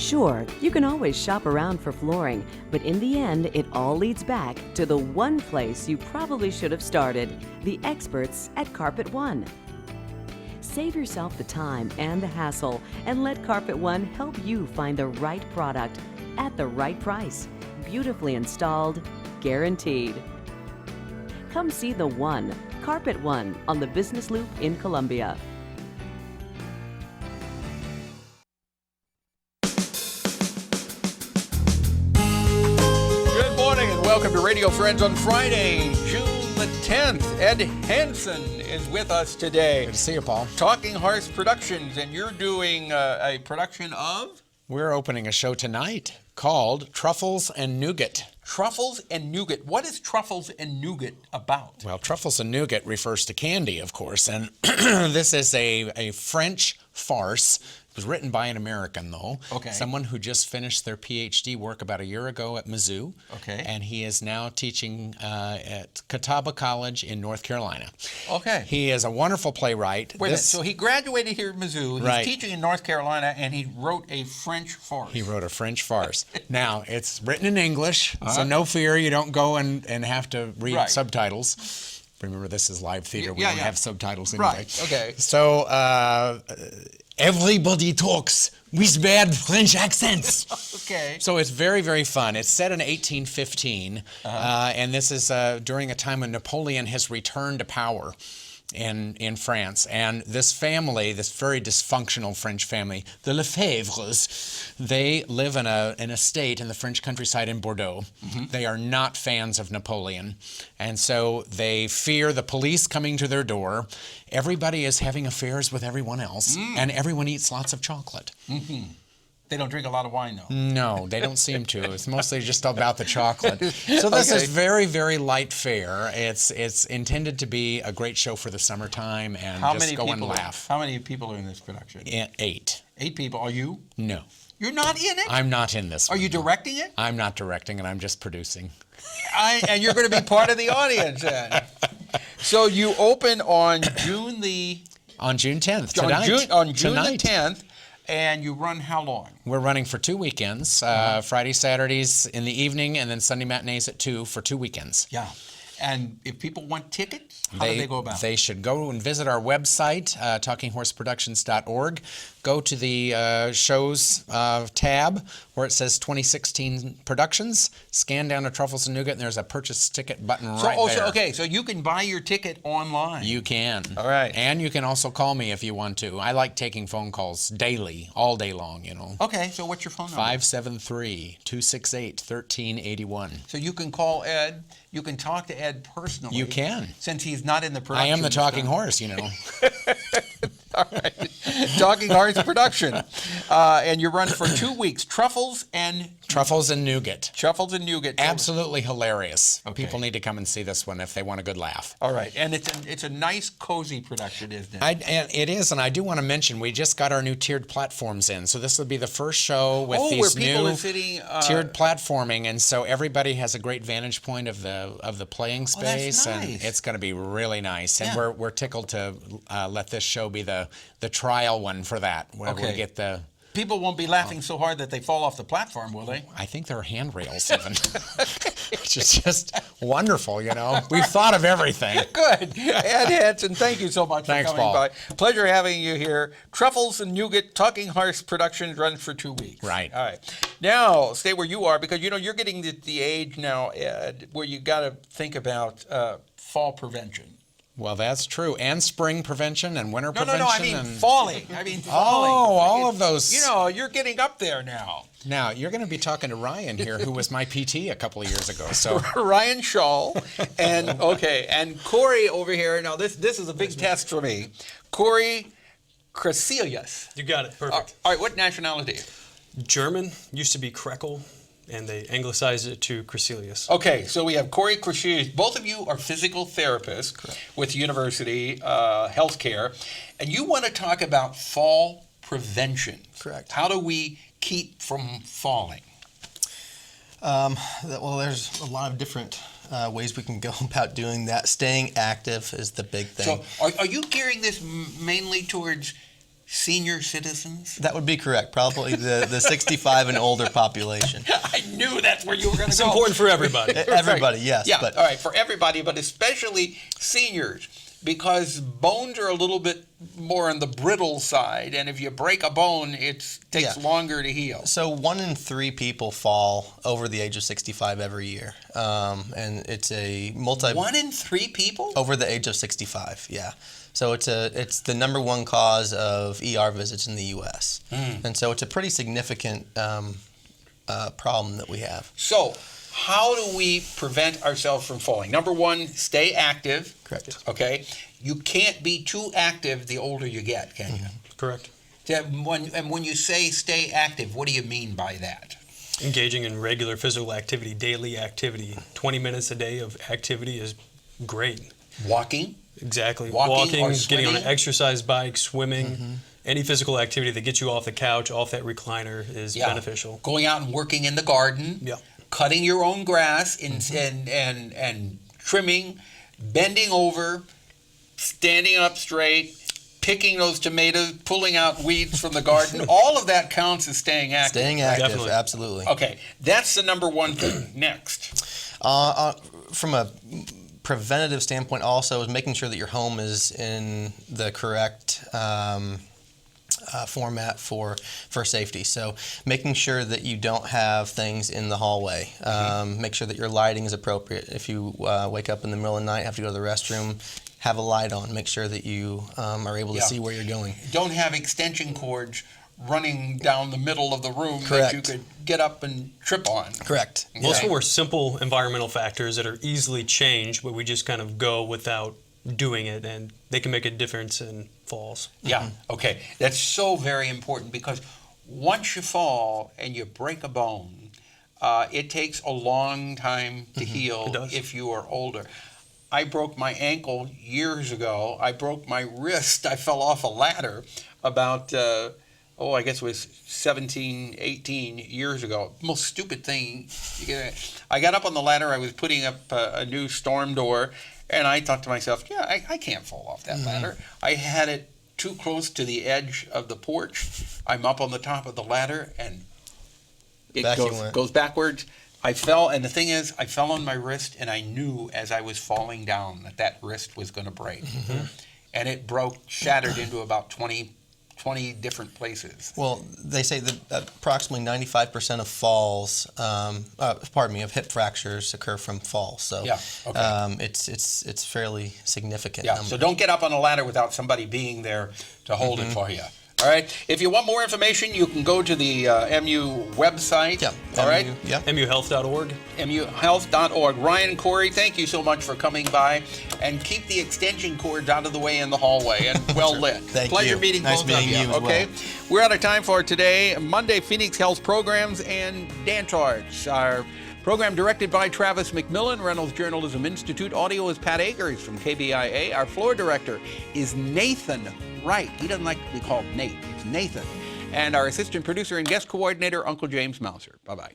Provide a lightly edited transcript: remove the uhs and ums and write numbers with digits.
Sure, you can always shop around for flooring, but in the end, it all leads back to the one place you probably should have started, the experts at Carpet One. Save yourself the time and the hassle and let Carpet One help you find the right product at the right price, beautifully installed, guaranteed. Come see the One, Carpet One, on the Business Loop in Columbia. Welcome to Radio Friends on Friday, June the 10th. Ed Hanson is with us today. Good to see you, Paul. Talking Horse Productions, and you're doing a production of? We're opening a show tonight called Truffles and Nougat. Truffles and Nougat. What is Truffles and Nougat about? Well, Truffles and Nougat refers to candy, of course, and this is a French farce. It was written by an American, though. Okay. Someone who just finished their PhD work about a year ago at Mizzou. Okay. And he is now teaching at Catawba College in North Carolina. Okay. He is a wonderful playwright. Wait a minute. So he graduated here at Mizzou. He's Right. teaching in North Carolina, and he wrote a French farce. He wrote a French farce. Now, it's written in English, so no fear, you don't go and have to read subtitles. Remember, this is live theater. We don't have subtitles anyway. Right, okay. So, everybody talks with bad French accents. Okay. So it's very, very fun. It's set in 1815, and this is during a time when Napoleon has returned to power in France. And this family, this very dysfunctional French family, the Lefebvres, they live in an estate in the French countryside in Bordeaux. They are not fans of Napoleon. And so they fear the police coming to their door. Everybody is having affairs with everyone else, and everyone eats lots of chocolate. They don't drink a lot of wine, though. No, they don't seem to. It's mostly just about the chocolate. So this is very, very light fare. It's intended to be a great show for the summertime and just go and laugh. How many people are in this production? 8. 8 people. Are you? No. You're not in it? I'm not in this one. Are you directing it? I'm not directing, and I'm just producing. And you're going to be part of the audience then. So you open on June 10th, tonight. On June the 10th. And you run how long? We're running for 2 weekends, Friday, Saturdays in the evening, and then Sunday matinees at 2 for 2 weekends. Yeah. And if people want tickets, how do they go about it? They should go and visit our website, talkinghorseproductions.org. Go to the shows tab where it says 2016 Productions. Scan down to Truffles and Nougat, and there's a purchase ticket button there. Okay, so you can buy your ticket online. You can. All right. And you can also call me if you want to. I like taking phone calls daily, all day long, you know. Okay, so what's your phone number? 573-268-1381. So you can call Ed. You can talk to Ed personally. You can. Since he's not in the production. I am the talking horse, you know. All right. Talking Horse Production. And you run for 2 weeks. Truffles and Nougat. Truffles and Nougat. Absolutely hilarious. Okay. People need to come and see this one if they want a good laugh. All right. And it's a nice, cozy production, isn't it? And it is, and I do want to mention, we just got our new tiered platforms in. So this will be the first show with these new tiered platforming, and so everybody has a great vantage point of the playing space, that's nice. and it's going to be really nice. And we're tickled to let this show be the trial one for that, where we get the. People won't be laughing so hard that they fall off the platform, will they? I think there are handrails even. Which is just wonderful, you know. We've thought of everything. Good. Ed Hanson, thank you so much for coming Paul. by. Pleasure having you here. Truffles and Nougat, Talking Horse Productions runs for 2 weeks. Right. All right. Now, stay where you are, because, you know, you're getting to the age now, Ed, where you got to think about fall prevention. Well, that's true. And spring prevention and winter prevention. No, I mean falling. Oh, all of those. You know, you're getting up there now. Now, you're going to be talking to Ryan here, who was my PT a couple of years ago. So Ryan Shaw, and Corey over here. Now, this is a big test for me. Cory Crecelius. You got it. Perfect. All right, what nationality? German, used to be Krekel, and they anglicized it to Crecelius. Okay, so we have Cory Crecelius. Both of you are physical therapists with university healthcare, and you want to talk about fall prevention. Correct. How do we keep from falling? Well, there's a lot of different ways we can go about doing that. Staying active is the big thing. So are you gearing this mainly towards senior citizens? That would be correct. Probably the 65 and older population. I knew that's where you were going to It's go. important for everybody. Everybody, yes. Yeah, But all right, for everybody, but especially seniors, because bones are a little bit more on the brittle side, and if you break a bone, it takes longer to heal. so 1 in 3 people fall over the age of 65 every year, and it's a 1 in 3 people? over the age of 65. Yeah. So it's the number 1 cause of ER visits in the U.S. And so it's a pretty significant problem that we have. So, how do we prevent ourselves from falling? Number 1, stay active. Correct. Okay? You can't be too active the older you get, can you? Correct. When you say stay active, what do you mean by that? Engaging in regular physical activity, daily activity. 20 minutes a day of activity is great. Walking? Exactly. Walking or getting on an swimming? exercise bike, swimming. Any physical activity that gets you off the couch, off that recliner is beneficial. Going out and working in the garden. Yeah. Cutting your own grass and trimming, bending over, standing up straight, picking those tomatoes, pulling out weeds from the garden. All of that counts as staying active. Staying active, Definitely. absolutely. Okay, that's the number 1 thing. Next. From a preventative standpoint, also is making sure that your home is in the correct format for safety. So making sure that you don't have things in the hallway. Make sure that your lighting is appropriate. If you wake up in the middle of the night, have to go to the restroom, have a light on. Make sure that you are able to see where you're going. Don't have extension cords running down the middle of the room Correct. that you could get up and trip on. Correct. Most of Okay. them are simple environmental factors that are easily changed, but we just kind of go without doing it, and they can make a difference in falls. Yeah, okay. That's so very important because once you fall and you break a bone, it takes a long time to heal It does. if you are older. I broke my ankle years ago. I broke my wrist. I fell off a ladder about, I guess it was 17, 18 years ago. Most stupid thing. I got up on the ladder. I was putting up a new storm door. And I thought to myself, I can't fall off that ladder. I had it too close to the edge of the porch. I'm up on the top of the ladder, and it Back you went. goes backwards. I fell, and the thing is, I fell on my wrist, and I knew as I was falling down that wrist was going to break. And it shattered into about 20 different places. Well, they say that approximately 95% of falls, of hip fractures occur from falls. So it's fairly significant. Yeah, number. so don't get up on a ladder without somebody being there to hold it for you. All right. If you want more information, you can go to the MU website. Yeah. All right. Yeah. MUhealth.org. MUhealth.org. Ryan, Corey, thank you so much for coming by, and keep the extension cords out of the way in the hallway and well lit. Thank Pleasure you. meeting Nice both of meeting you. you as Okay. well. We're out of time for today. Monday, Phoenix Health Programs and dance arts. Our program directed by Travis McMillan, Reynolds Journalism Institute. Audio is Pat Akers from KBIA. Our floor director is Nathan Wright. He doesn't like to be called Nate. It's Nathan. And our assistant producer and guest coordinator, Uncle James Mouser. Bye-bye.